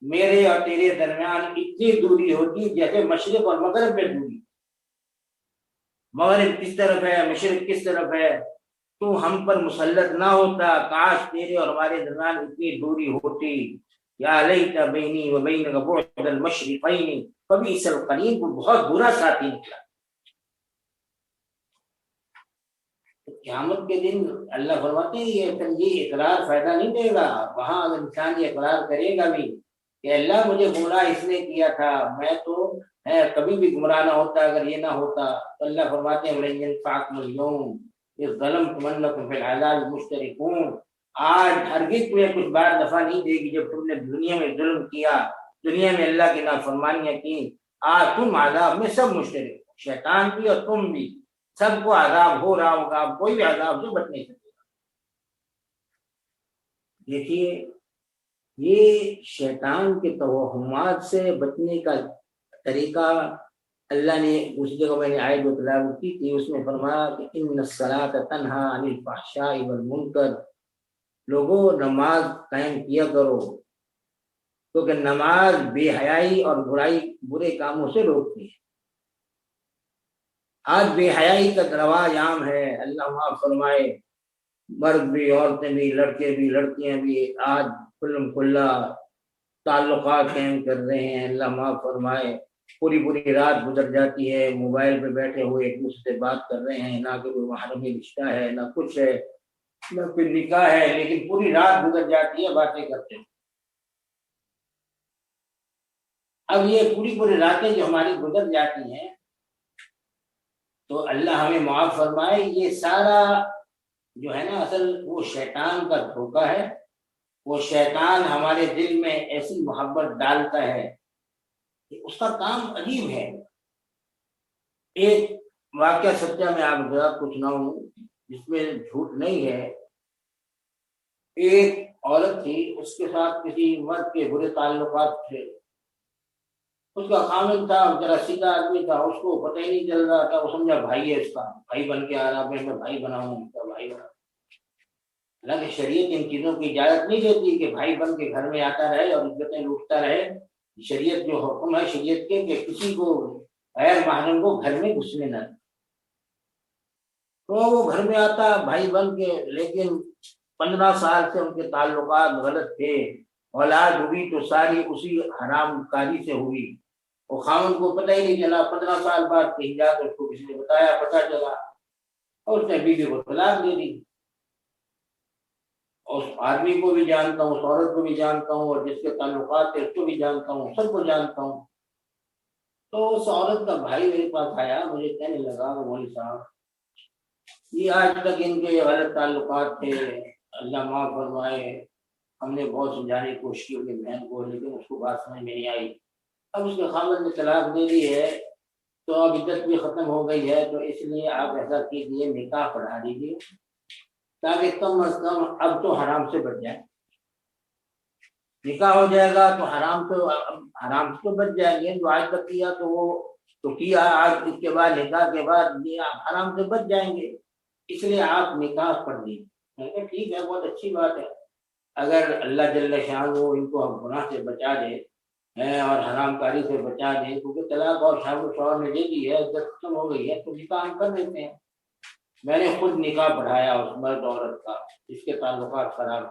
میرے اور تیرے درمیان اتنی دوری ہوتی جیسے مشرق اور مغرب میں دوری، مغرب کس طرف ہے مشرق کس طرف ہے، تو ہم پر مسلط نہ ہوتا، کاش تیرے اور ہمارے درمیان اتنی دوری ہوتی۔ یا لیت بینی وبینک بعد المشرقین فبئس القرین، کو بہت برا ساتھی نکلا۔ قیامت کے دن اللہ فرماتے ہیں یہ اقرار فائدہ نہیں دے گا، وہاں اگر انسان یہ اقرار کرے گا بھی کہ اللہ مجھے گمراہ اس نے کیا تھا، میں تو کبھی بھی گمراہ نہ ہوتا اگر یہ نہ ہوتا، تو اللہ فرماتے ہیں وَلَن يَنفَعَكُمُ الْيَوْمَ إِذْ ظَلَمْتُمْ أَنَّكُمْ فِي الْعَذَابِ مُشْتَرِكُونَ، آج ہرگز تمہیں کچھ بات نفع نہیں دے گی جب تم نے دنیا میں ظلم کیا، دنیا میں اللہ کی نافرمانیاں کی، آج تم عذاب میں سب مشترک ہو، شیطان بھی اور تم بھی، سب کو عذاب ہو رہا ہوگا، آپ کوئی بھی عذاب سے بچ نہیں سکے گا۔ دیکھیے یہ شیطان کے توہمات سے بچنے کا طریقہ اللہ نے اس جگہ میں نے آیت جو تلاوت کی تھی اس میں فرمایا کہ ان الصلاۃ تنہی عن الفحشاء والمنکر، لوگوں نماز قائم کیا کرو، کیونکہ نماز بے حیائی اور برے کاموں سے روکتی ہے۔ آج بے حیائی کا رواج عام ہے، اللہ معاف فرمائے، مرد بھی عورتیں بھی لڑکے بھی لڑکیاں بھی آج کھلم کھلا تعلقات قائم کر رہے ہیں، اللہ معاف فرمائے، پوری رات گزر جاتی ہے موبائل پہ بیٹھے ہوئے ایک دوسرے سے بات کر رہے ہیں، نہ کوئی محرمی رشتہ ہے نہ کچھ ہے نہ کوئی نکاح ہے، لیکن پوری رات گزر جاتی ہے باتیں کرتے ہیں۔ اب یہ پوری راتیں جو ہماری گزر جاتی ہیں تو اللہ ہمیں معاف فرمائے، یہ سارا جو ہے نا اصل وہ شیطان کا دھوکہ ہے، وہ شیطان ہمارے دل میں ایسی محبت ڈالتا ہے کہ اس کا کام عجیب ہے۔ ایک واقعہ سچا میں آپ کو سناؤں جس میں جھوٹ نہیں ہے۔ ایک عورت تھی، اس کے ساتھ کسی مرد کے برے تعلقات تھے، اس کا خامن تھا، ذرا سیدھا آدمی تھا، اس کو پتہ ہی نہیں چل رہا تھا، وہ سمجھا بھائی ہے، اس کا بھائی بن کے آ رہا، میں بھائی بناؤں، بھائی بنا۔ حالانکہ شریعت ان چیزوں کی اجازت نہیں دیتی کہ بھائی بن کے گھر میں آتا رہے اور عزتیں لوٹتا رہے. شریعت جو حکم ہے شریعت کے کہ کسی کو غیر محرم کو گھر میں گھسنے نہ دیں. تو وہ گھر میں آتا بھائی بن کے، لیکن 15 سال سے ان کے تعلقات غلط تھے. اولاد ہوئی تو ساری اسی حرام کاری سے ہوئی. وہ خاوند کو پتہ ہی نہیں چلا. 15 سال بعد کہیں جا کر اس کو کسی نے بتایا، پتہ چلا، اور اس نے بیوی کو طلاق دے دی. اس آدمی کو بھی جانتا ہوں، اس عورت کو بھی جانتا ہوں، اور جس کے تعلقات تھے اس کو بھی جانتا ہوں، سب کو جانتا ہوں. تو اس عورت کا بھائی میرے پاس آیا، مجھے کہنے لگا کہ مولوی صاحب یہ آج تک ان کے غلط تعلقات تھے، اللہ معاف فرمائے، ہم نے بہت سمجھانے کی کوشش کی اپنی بہن کو، لیکن اس کو بات سمجھ میں نہیں آئی. اب اس کے خاوند نے طلاق دے دی ہے تو اب عدت بھی ختم ہو گئی ہے، تو اس لیے آپ ایسا کیجیے نکاح پڑھا دیجیے تاکہ کم از کم اب تو حرام سے بچ جائے. نکاح ہو جائے گا تو حرام سے تو بچ جائیں گے. جو آج تک کیا تو وہ تو کیا، آج اس کے بعد نکاح کے بعد آپ حرام سے بچ جائیں گے، اس لیے آپ نکاح پڑھ لیجیے. میں نے کہا ٹھیک ہے، بہت اچھی بات ہے. اگر اللہ جل شانہ ان کو ہم گناہ سے بچا دے اور حرام کاری سے بچا دے، کیونکہ طلاق اور شوہر نے دے دی ہے، عزت ختم ہو گئی ہے، تو نکاح ہم کر دیتے ہیں. میں نے خود نکاح پڑھایا اس مرد عورت کا جس کے تعلقات خراب،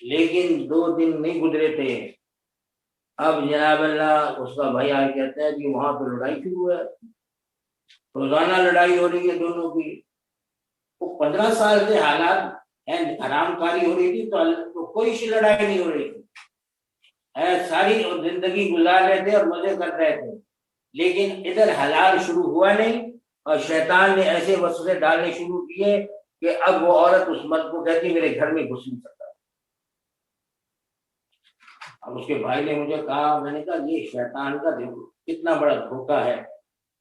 لیکن 2 دن نہیں گزرے تھے، اب جناب اللہ اس کا بھائی آ کہتا ہے کہ وہاں پہ لڑائی شروع ہے، روزانہ لڑائی ہو رہی ہے دونوں کی. وہ 15 سال سے حالات حرام کاری ہو رہی تھی تو کوئی سی لڑائی نہیں ہو رہی تھی، ساری زندگی گزار رہے تھے اور مزے کر رہے تھے. لیکن ادھر حلال شروع ہوا نہیں اور شیطان نے ایسے وسوسے ڈالنے شروع کیے کہ اب وہ عورت اس مرد کو کہتی میرے گھر میں گھس نہیں سکتا. اب اس کے بھائی نے مجھے کہا، میں نے کہا یہ شیطان کا دیکھو کتنا بڑا دھوکہ ہے.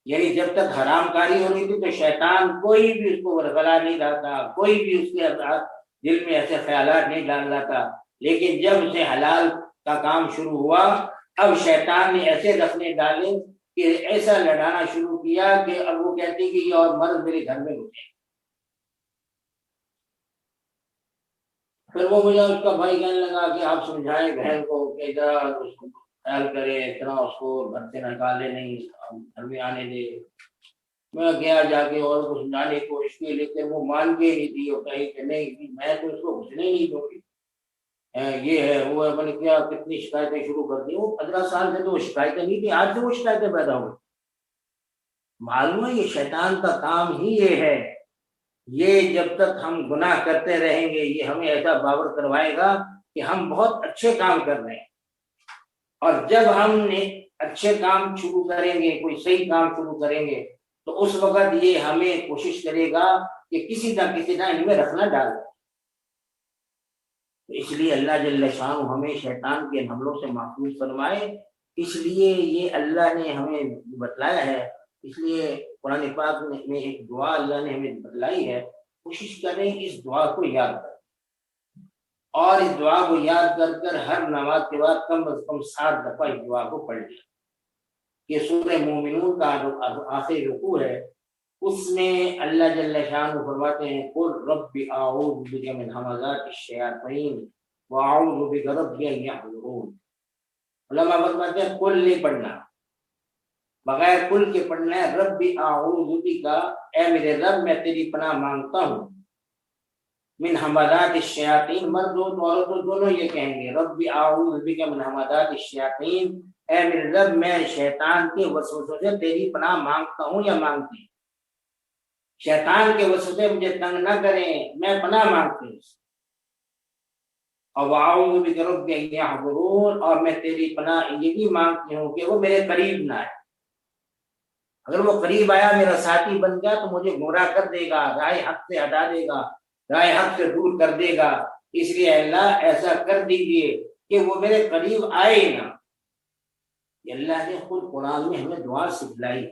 یعنی جب تک حرام کاری ہو رہی تھی تو شیطان کوئی بھی اس کو ورگلا نہیں رہا تھا، کوئی بھی اس کے دل میں ایسے خیالات نہیں ڈال رہا تھا. لیکن جب اسے حلال کا کام شروع ہوا، اب شیطان نے ایسے رکھنے ڈالے کہ ایسا لڑانا شروع کیا کہ اب وہ کہتی کہ یہ اور مرد میرے گھر میں گھسے. پھر وہ مجھے اس کا بھائی کہنے لگا کہ آپ سمجھائیں بہن کو کہ ذرا اس کو خیال کرے، اتنا اس کو گھر سے نکالے نہیں، گھر میں آنے دے. میں گیا جا کے اور کو سمجھانے کی کوشش کی، لیکن وہ مان کے نہیں دی اور کہی کہ نہیں میں تو اس کو گھسنے نہیں دوں گی، یہ ہے وہ ہے. میں نے کیا کتنی شکایتیں شروع کر دی. وہ 15 سال سے تو وہ شکایتیں نہیں تھی، آج سے وہ شکایتیں پیدا ہوئی. معلوم ہے یہ شیطان کا کام ہی یہ ہے. یہ جب تک ہم گناہ کرتے رہیں گے یہ ہمیں ایسا باور کروائے گا کہ ہم بہت اچھے کام کر رہے ہیں، اور جب ہم نے اچھے کام شروع کریں گے، کوئی صحیح کام شروع کریں گے، تو اس وقت یہ ہمیں کوشش کرے گا کہ کسی نہ کسی نہ ان میں رکھنا ڈالے. اس لیے اللہ جل شانہ ہمیں شیطان کے حملوں سے محفوظ فرمائے. اس لیے یہ اللہ نے ہمیں بتلایا ہے. اس لیے قرآن پاک میں ایک دعا اللہ نے ہمیں بتلائی ہے، کوشش کریں اس دعا کو یاد کریں، اور اس دعا کو یاد کر کر ہر نماز کے بعد کم از کم 7 دفعہ اس دعا کو پڑھ لیں. یہ سورہ مومنون کا آخری رکوع ہے، اس میں اللہ جل شانہ فرماتے ہیں قل رب اعوذ بک من همزات الشیاطین واعوذ بک رب ان یحضرون. علماء فرماتے ہیں قل نہیں پڑھنا، بغیر قل کے پڑھنا ہے رب اعوذ بک، اے میرے رب میں تیری پناہ مانگتا ہوں، من همزات الشیاطین، مرد و عورت دونوں یہ کہیں گے رب اعوذ بک من همزات الشیاطین، اے میرے رب میں شیطان کے وسوسوں سے تیری پناہ مانگتا ہوں یا مانگتی ہوں. شیطان کے وسوسے مجھے تنگ نہ کریں، میں پناہ مانگتی ہوں. اور اعوذ بک رب ان یحضرون، اور میں تیری پناہ یہ بھی مانگتی ہوں کہ وہ میرے قریب نہ آئے. اگر وہ قریب آیا میرا ساتھی بن گیا تو مجھے گمراہ کر دے گا، راہ حق سے ہٹا دے گا، راہ حق سے دور کر دے گا. اس لیے اللہ ایسا کر دیجیے کہ وہ میرے قریب آئے نہ. اللہ نے خود قرآن میں ہمیں دعا سکھلائی ہے،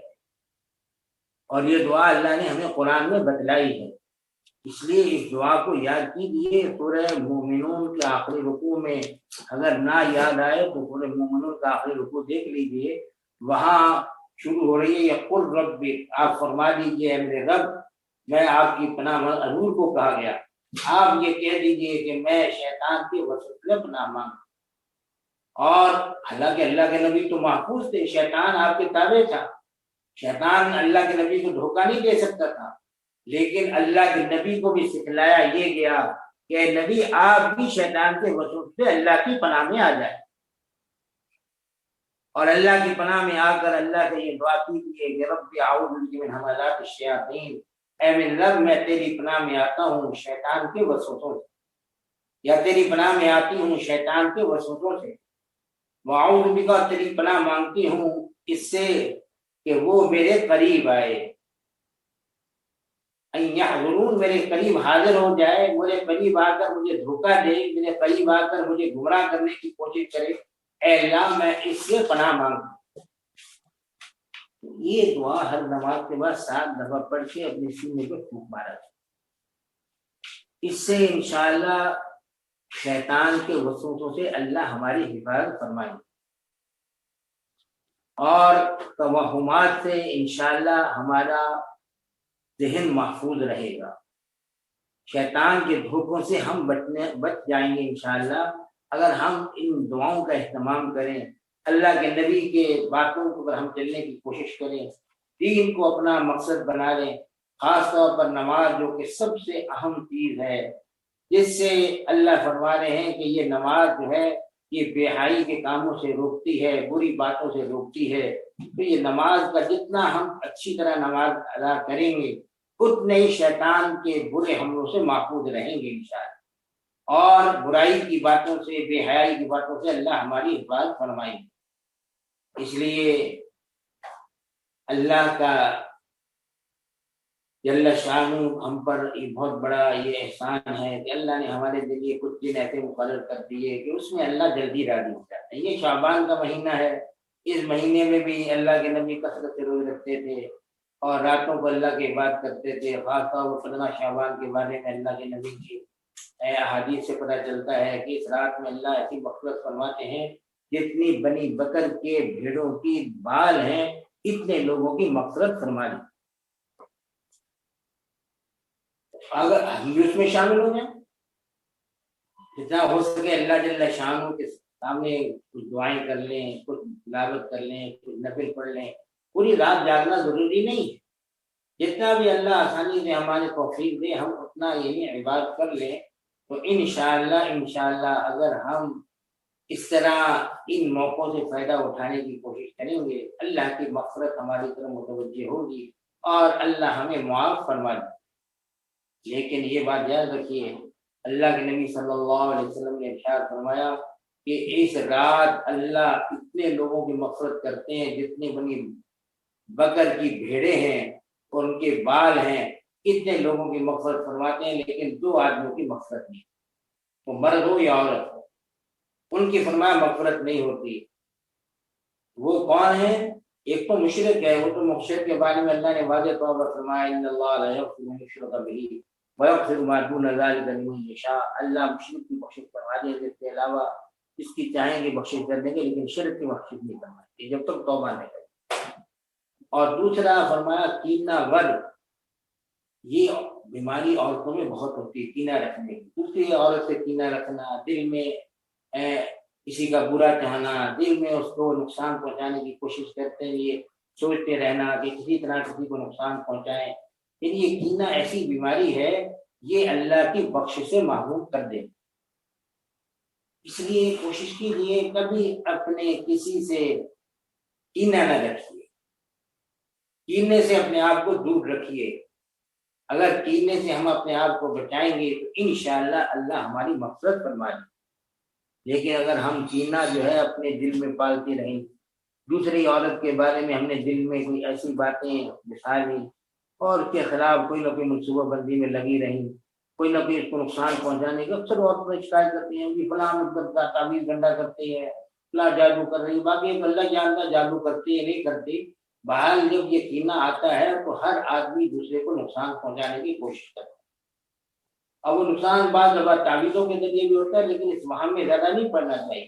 اور یہ دعا اللہ نے ہمیں قرآن میں بتلائی ہے. اس لیے اس دعا کو یاد کیجیے. سورہ مومنون کے آخری رکوع میں اگر نہ یاد آئے تو سورہ مومنون کا آخری رکوع دیکھ لیجیے، وہاں شروع ہو رہی ہے یا قل رب، آپ فرما دیجیے اے میرے رب، میں آپ کی پناہ، حضور کو کہا گیا آپ یہ کہہ دیجئے کہ میں شیطان کی وسوسے سے پناہ مانگتا ہوں۔ اور حالانکہ اللہ کے نبی تو محفوظ تھے، شیطان آپ کے تابع تھا، شیطان اللہ کے نبی کو دھوکہ نہیں دے سکتا تھا، لیکن اللہ کے نبی کو بھی سکھلایا یہ گیا کہ اے نبی آپ بھی شیطان کے وسوسے سے اللہ کی پناہ میں آ جائیں، اور اللہ کی پناہ میں آ کر اللہ سے یہ دعا کیجیے کہ رب اعوذ بک من همزات الشیاطین، اے میرے رب میں تیری پناہ میں آتا ہوں شیطان کے وسوسوں سے، یا تیری پناہ میں آتی ہوں شیطان کے وسوسوں سے، واعوذ بک، تیری پناہ مانگتی ہوں اس سے کہ وہ میرے قریب آئے، ان یحضرون، میرے قریب حاضر ہو جائے، میرے قریب آ کر مجھے دھوکہ دے، میرے قریب آ کر مجھے گمراہ کرنے کی کوشش کرے، اے اللہ میں اس سے پناہ مانگتا ہوں۔ یہ دعا ہر نماز کے بعد 7 دفعہ پڑھ کے اپنے سینے پہ پھونک مارا، اس سے انشاءاللہ شیطان کے وسوسوں سے اللہ ہماری حفاظت فرمائے، اور توہمات سے انشاءاللہ ہمارا ذہن محفوظ رہے گا، شیطان کے دھوکوں سے ہم بچ جائیں گے انشاءاللہ اگر ہم ان دعاؤں کا اہتمام کریں، اللہ کے نبی کے باتوں پر ہم چلنے کی کوشش کریں، دین کو اپنا مقصد بنا لیں، خاص طور پر نماز جو کہ سب سے اہم چیز ہے، جس سے اللہ فرما رہے ہیں کہ یہ نماز جو ہے یہ بے حیائی کے کاموں سے روکتی ہے، بری باتوں سے روکتی ہے، تو یہ نماز کا جتنا ہم اچھی طرح نماز ادا کریں گے اتنے ہی شیطان کے برے حملوں سے محفوظ رہیں گے انشاءاللہ، اور برائی کی باتوں سے، بے حیائی کی باتوں سے اللہ ہماری حفاظت فرمائیں گے۔ اس لیے اللہ کا جل شانہ ہم پر ایک بہت بڑا یہ احسان ہے کہ اللہ نے ہمارے ذریعے کچھ دن ایسے مقرر کر دیے کہ اس میں اللہ جلدی راضی ہو جاتا ہے۔ یہ شعبان کا مہینہ ہے، اس مہینے میں بھی اللہ کے نبی کثرت سے روزے رکھتے تھے اور راتوں کو اللہ کی عبادت کرتے تھے، خاص طور پر 15 شعبان کے بارے میں اللہ کے نبی کی احادیث سے پتہ چلتا ہے کہ اس رات میں اللہ ایسی مغفرت فرماتے ہیں جتنی بنی بکر کے بھیڑوں کی بال ہیں اتنے لوگوں کی مغفرت فرما دی۔ اگر ہم بھی اس میں شامل ہو جائیں، جتنا ہو سکے اللہ جل شانہ کے سامنے کچھ دعائیں کر لیں، کچھ تلاوت کر لیں، کچھ نفل پڑھ لیں، پوری رات جاگنا ضروری نہیں ہے، جتنا بھی اللہ آسانی سے ہمارے توفیق دے ہم اتنا یہی عبادت کر لیں، تو انشاءاللہ اگر ہم اس طرح ان موقعوں سے فائدہ اٹھانے کی کوشش کریں گے اللہ کی مغفرت ہماری طرف متوجہ ہوگی اور اللہ ہمیں معاف فرما دے۔ لیکن یہ بات یاد رکھیے، اللہ کے نبی صلی اللہ علیہ وسلم نے ارشاد فرمایا کہ اس رات اللہ اتنے لوگوں کی مغفرت کرتے ہیں جتنے بنی بکر کی بھیڑیں ہیں اور ان کے بال ہیں، اتنے لوگوں کی مغفرت فرماتے ہیں، لیکن 2 آدمیوں کی مغفرت نہیں، وہ مرد ہو یا عورت ہو، ان کی فرمایا مغفرت نہیں ہوتی۔ وہ کون ہے؟ ایک تو مشرک ہے، وہ تو مشرک کے بارے میں اللہ نے واضح طور پر فرمایا ان اللہ لا یغفر ان یشرک بہ ویغفر ما دون ذلک لمن یشاء، اللہ مشرک کی بخشش فرما دیں گے، اس کے علاوہ اس کی چاہیں گے بخشش کر دیں گے، لیکن شرک کی بخشش نہیں فرمائیں جب تک توبہ نہ کرے۔ اور دوسرا فرمایا کینہ ور، یہ بیماری عورتوں میں بہت ہوتی ہے، کینہ رکھنے کی، دوسری عورت سے کینہ رکھنا، دل میں کسی کا برا چاہنا، دل میں اس کو نقصان پہنچانے کی کوشش کرتے ہیں، یہ سوچتے رہنا کہ کسی طرح کسی کو نقصان پہنچائیں، پھر یہ کینہ ایسی بیماری ہے یہ اللہ کی بخشش سے محروم کر دے۔ اس لیے کوشش کیجیے کبھی اپنے کسی سے کینہ نہ رکھیے، کینے سے اپنے آپ کو دور رکھیے، اگر کینے سے ہم اپنے آپ کو بچائیں گے تو انشاءاللہ اللہ ہماری مغفرت فرما دے۔ لیکن اگر ہم کینہ جو ہے اپنے دل میں پالتے رہیں، دوسری عورت کے بارے میں ہم نے دل میں کوئی ایسی باتیں بسالی اور اس کے خلاف کوئی نہ کوئی منصوبہ بندی میں لگی رہیں، کوئی نہ کوئی اس کو نقصان پہنچانے کا، اکثر عورتیں شکایت کرتی ہیں کہ فلاں مطلب کا تعویذ گنڈا کرتی ہے، فلاں جادو کر رہی ہے، باقی ایک اللہ جانتا جادو کرتی ہے نہیں کرتی، بہرحال جب یہ کینہ آتا ہے تو ہر آدمی دوسرے کو نقصان پہنچانے کی کوشش کرتا ہے۔ اب وہ نقصان بعض دفعہ تعویذوں کے ذریعے بھی ہوتا ہے، لیکن اس مہم میں زیادہ نہیں پڑنا چاہیے،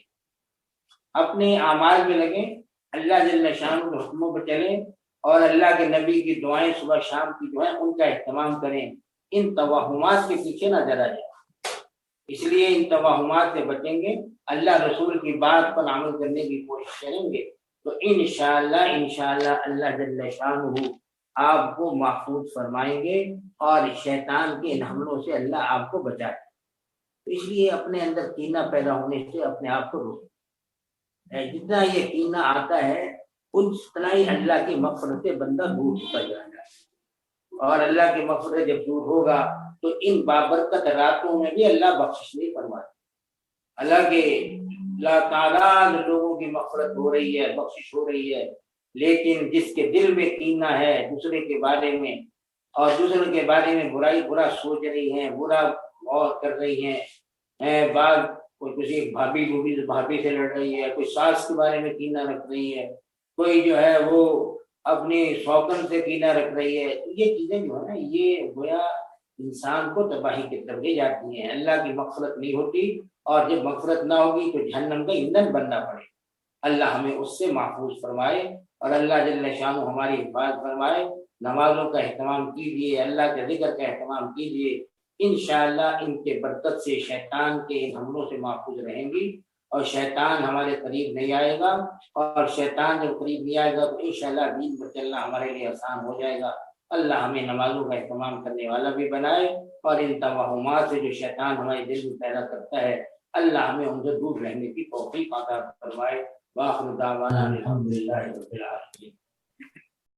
اپنے اعمال میں لگیں، اللہ جل شانہ کے حکموں پر چلیں اور اللہ کے نبی کی دعائیں صبح شام کی جو ہیں ان کا اہتمام کریں، ان توہمات کے پیچھے نہ چلا جائے، اس لیے ان توہمات سے بچیں گے، اللہ رسول کی بات پر عمل کرنے کی کوشش کریں گے تو انشاءاللہ اللہ جل شانہ آپ کو محفوظ فرمائیں گے اور شیطان کے ان حملوں سے اللہ آپ کو بچائے۔ تو اس لیے اپنے اندر کینہ پیدا ہونے سے اپنے آپ کو روکیں، جتنا یہ کینہ آتا ہے اتنا ہی اللہ کی مغفرت سے بندہ دور ہوتا جائے گا، اور اللہ کی مغفرت جب دور ہوگا تو ان بابرکت راتوں میں بھی اللہ بخشش نہیں فرماتا۔ اللہ کے لاتعداد لوگوں کی مغفرت ہو رہی ہے، بخشش ہو رہی ہے، لیکن جس کے دل میں کینہ ہے دوسرے کے بارے میں اور دوسرے کے بارے میں برا سوچ رہی ہیں، برا غور کر رہی ہیں، بعض کوئی کسی بھابھی سے لڑ رہی ہے، کوئی ساس کے بارے میں کینہ رکھ رہی ہے، کوئی جو ہے وہ اپنی شوکن سے کینہ رکھ رہی ہے، یہ چیزیں جو ہے نا یہ گویا انسان کو تباہی کی طرف لے جاتی ہیں۔ اللہ کی مغفرت نہیں ہوتی، اور جب مغفرت نہ ہوگی تو جہنم کا ایندھن بننا پڑے۔ اللہ ہمیں اس سے محفوظ فرمائے اور اللہ جل شانہ ہماری حفاظت فرمائے۔ نمازوں کا اہتمام کیجیے، اللہ کے ذکر کا اہتمام کیجیے، انشاءاللہ ان کے برکت سے شیطان کے ان حملوں سے محفوظ رہیں گی اور شیطان ہمارے قریب نہیں آئے گا، اور شیطان جب قریب نہیں آئے گا تو انشاءاللہ دین پر چلنا ہمارے لیے آسان ہو جائے گا۔ اللہ ہمیں نمازوں کا اہتمام کرنے والا بھی بنائے، اور ان توہمات سے جو شیطان ہمارے دل میں پیدا کرتا ہے اللہ ہمیں ان سے دور رہنے کی توفیق عطا فرمائے۔ وآخر دعوانا الحمدللہ رب العالمین۔